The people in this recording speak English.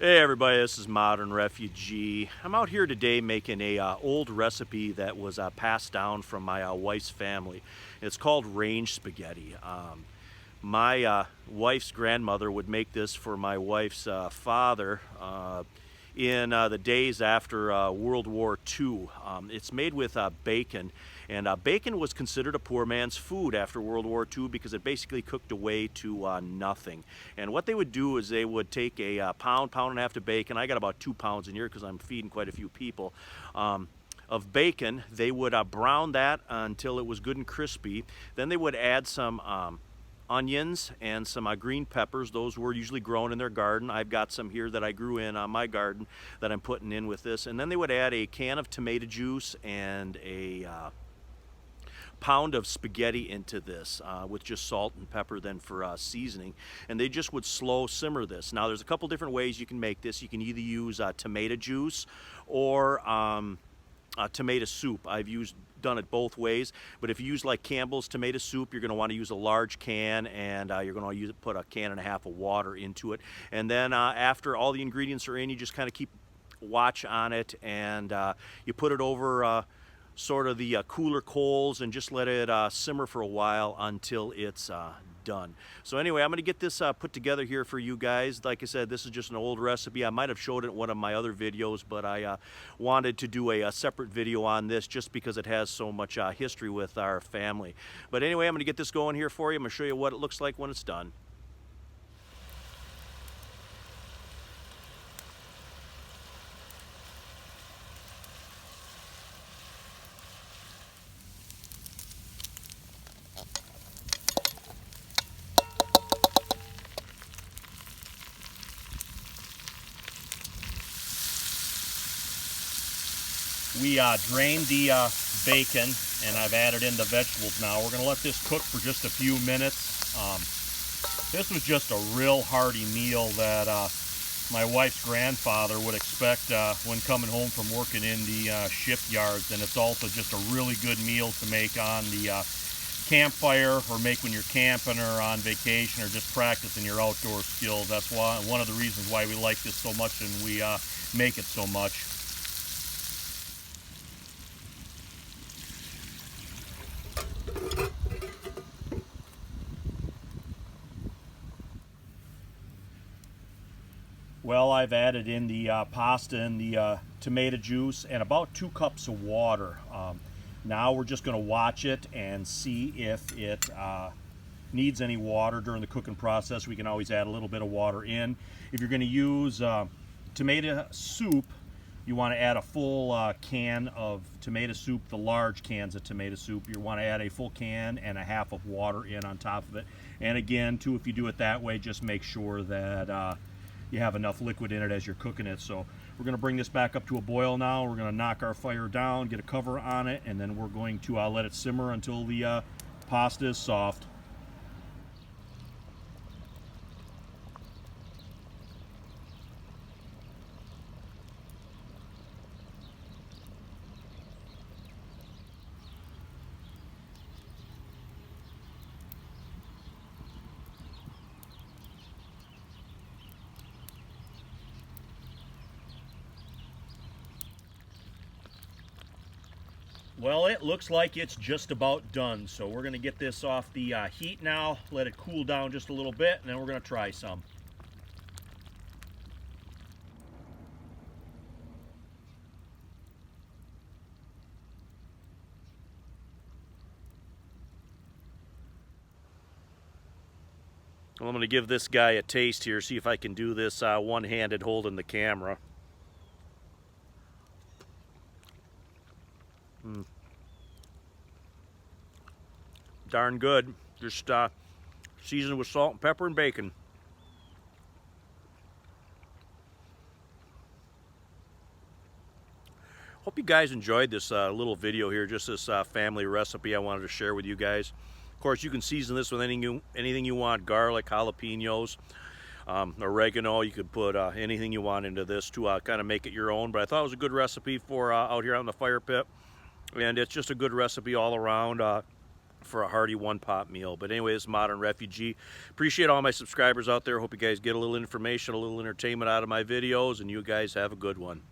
Hey everybody, this is Modern Refugee. I'm out here today making a old recipe that was passed down from my wife's family. It's called range spaghetti. My wife's grandmother would make this for my wife's father in the days after World War II. It's made with bacon, and bacon was considered a poor man's food after World War II because it basically cooked away to nothing. And what they would do is they would take a pound and a half of bacon. I got about 2 pounds in here because I'm feeding quite a few people. Of bacon, they would brown that until it was good and crispy. Then they would add some onions and some green peppers. Those were usually grown in their garden. I've got some here that I grew in my garden that I'm putting in with this. And then they would add a can of tomato juice and a pound of spaghetti into this with just salt and pepper then for seasoning, and they just would slow simmer this. Now there's a couple different ways you can make this. You can either use tomato juice or tomato soup. I've done it both ways, but if you use like Campbell's tomato soup, you're going to want to use a large can, and you're going to put a can and a half of water into it. And then after all the ingredients are in, you just kind of keep watch on it, and you put it over sort of the cooler coals and just let it simmer for a while until it's done. So anyway, I'm going to get this put together here for you guys. Like I said, this is just an old recipe. I might have showed it in one of my other videos, but I wanted to do a separate video on this just because it has so much history with our family. But anyway, I'm going to get this going here for you. I'm going to show you what it looks like when it's done. We drained the bacon, and I've added in the vegetables now. We're going to let this cook for just a few minutes. This was just a real hearty meal that my wife's grandfather would expect when coming home from working in the shipyards, and it's also just a really good meal to make on the campfire, or make when you're camping or on vacation or just practicing your outdoor skills. That's one of the reasons why we like this so much and we make it so much. Well, I've added in the pasta and the tomato juice and about 2 cups of water. Now we're just going to watch it and see if it needs any water during the cooking process. We can always add a little bit of water in. If you're going to use tomato soup, you want to add a full can of tomato soup, the large cans of tomato soup. You want to add a full can and a half of water in on top of it. And again, too, if you do it that way, just make sure that you have enough liquid in it as you're cooking it. So we're going to bring this back up to a boil now. We're going to knock our fire down, get a cover on it, and then we're going to let it simmer until the pasta is soft. Well, it looks like it's just about done, so we're going to get this off the heat now, let it cool down just a little bit, and then we're going to try some. Well, I'm going to give this guy a taste here, see if I can do this one-handed holding the camera. Darn good. Just seasoned with salt and pepper and bacon. Hope you guys enjoyed this little video here, just this family recipe I wanted to share with you guys. Of course, you can season this with anything you want: garlic, jalapenos, oregano. You could put anything you want into this to kind of make it your own. But I thought it was a good recipe for out here on the fire pit, and it's just a good recipe all around. for a hearty one-pot meal. But anyway, this is Modern Refugee. Appreciate all my subscribers out there. Hope you guys get a little information, a little entertainment out of my videos, and you guys have a good one.